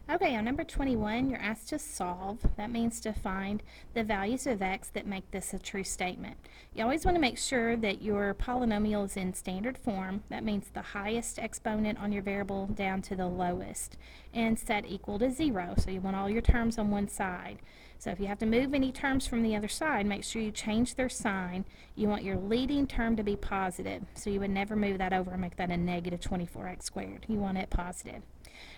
Okay, on number 21, you're asked to solve. That means to find the values of x that make this a true statement. You always want to make sure that your polynomial is in standard form. That means the highest exponent on your variable down to the lowest, and set equal to 0. So you want all your terms on one side. So if you have to move any terms from the other side, make sure you change their sign. You want your leading term to be positive. So you would never move that over and make that a negative 24x squared. You want it positive.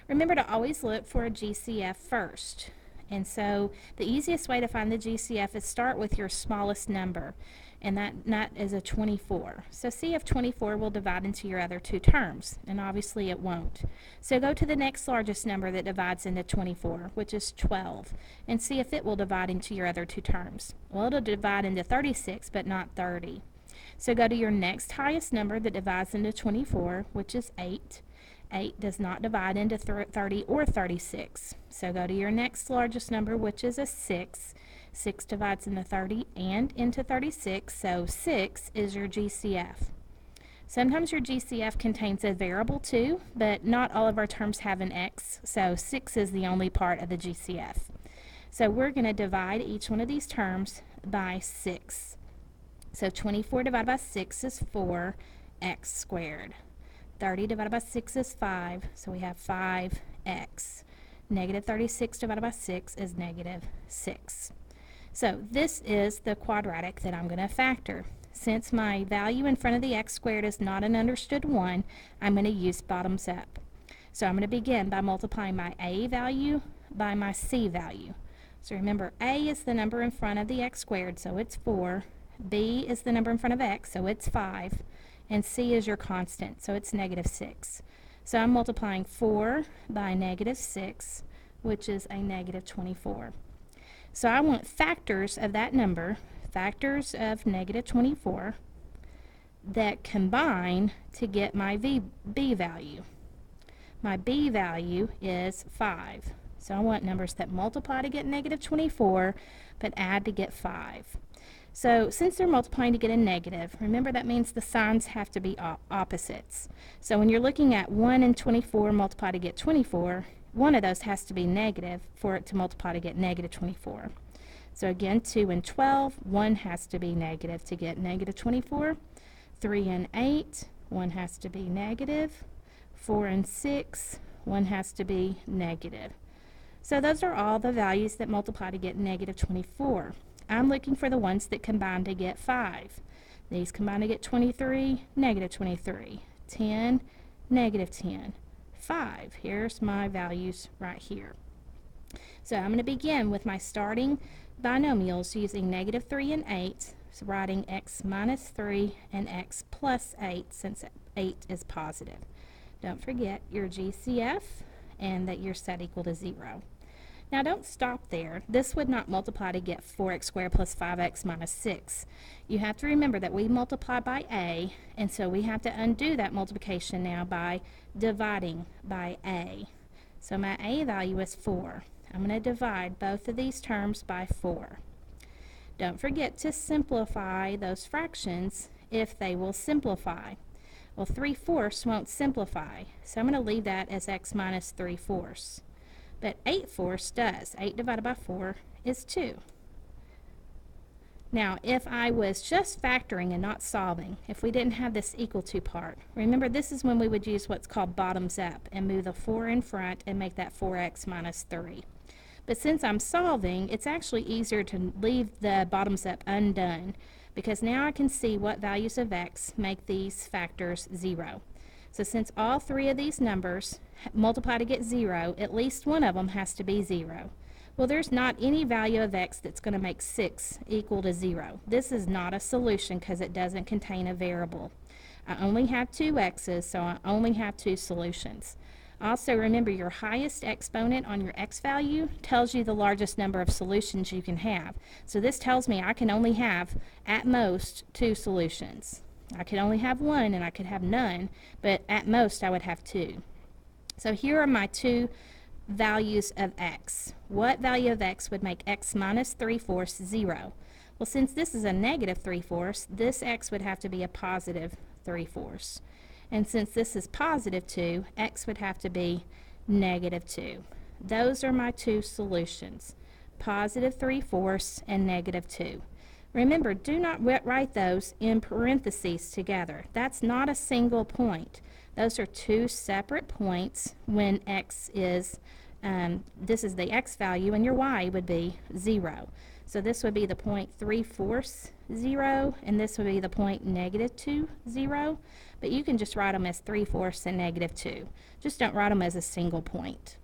Remember to always look for a GCF first. And so the easiest way to find the GCF is start with your smallest number, and that is a 24. So see if 24 will divide into your other two terms, and obviously it won't. So go to the next largest number that divides into 24, which is 12, and see if it will divide into your other two terms. Well, it'll divide into 36, but not 30. So go to your next highest number that divides into 24, which is 8. 8 does not divide into 30 or 36. So go to your next largest number, which is a 6. 6 divides into 30 and into 36, so 6 is your GCF. Sometimes your GCF contains a variable too, but not all of our terms have an x, so 6 is the only part of the GCF. So we're going to divide each one of these terms by 6. So 24 divided by 6 is 4x squared. 30 divided by 6 is 5, so we have 5x. Negative 36 divided by 6 is negative 6. So this is the quadratic that I'm going to factor. Since my value in front of the x squared is not an understood one, I'm going to use bottoms up. So I'm going to begin by multiplying my a value by my c value. So remember, a is the number in front of the x squared, so it's 4. b is the number in front of x, so it's 5. And c is your constant, so it's negative 6. So I'm multiplying 4 by negative 6, which is a negative 24. So I want factors of that number, factors of negative 24, that combine to get my b value. My b value is 5. So I want numbers that multiply to get negative 24, but add to get 5. So since they're multiplying to get a negative, remember that means the signs have to be opposites. So when you're looking at 1 and 24 multiply to get 24, one of those has to be negative for it to multiply to get negative 24. So again, 2 and 12, 1 has to be negative to get negative 24. 3 and 8, 1 has to be negative. 4 and 6, 1 has to be negative. So those are all the values that multiply to get negative 24. I'm looking for the ones that combine to get 5. These combine to get 23, negative 23, 10, negative 10, 5. Here's my values right here. So I'm going to begin with my starting binomials using negative 3 and 8, so writing x minus 3 and x plus 8 since 8 is positive. Don't forget your GCF and that you're set equal to 0. Now don't stop there. This would not multiply to get 4x squared plus 5x minus 6. You have to remember that we multiply by a, and so we have to undo that multiplication now by dividing by a. So my a value is 4. I'm going to divide both of these terms by 4. Don't forget to simplify those fractions if they will simplify. Well, 3/4 won't simplify, so I'm going to leave that as x minus 3/4. But 8/4 does. 8 divided by 4 is 2. Now, if I was just factoring and not solving, if we didn't have this equal to part, remember this is when we would use what's called bottoms up and move the 4 in front and make that 4x minus 3. But since I'm solving, it's actually easier to leave the bottoms up undone, because now I can see what values of x make these factors 0. So since all three of these numbers multiply to get 0, at least one of them has to be 0. Well, there's not any value of x that's going to make 6 equal to 0. This is not a solution because it doesn't contain a variable. I only have 2 x's, so I only have 2 solutions. Also, remember your highest exponent on your x value tells you the largest number of solutions you can have. So this tells me I can only have, at most, 2 solutions. I could only have 1 and I could have none, but at most I would have 2. So here are my 2 values of x. What value of x would make x minus 3/4 0? Well, since this is a negative 3/4, this x would have to be a positive 3/4. And since this is positive 2, x would have to be negative 2. Those are my two solutions, positive 3/4 and negative 2. Remember, do not write those in parentheses together. That's not a single point. Those are two separate points when x is, this is the x value, and your y would be 0. So this would be the point 3/4, 0, and this would be the point negative 2, 0. But you can just write them as 3/4 and negative 2. Just don't write them as a single point.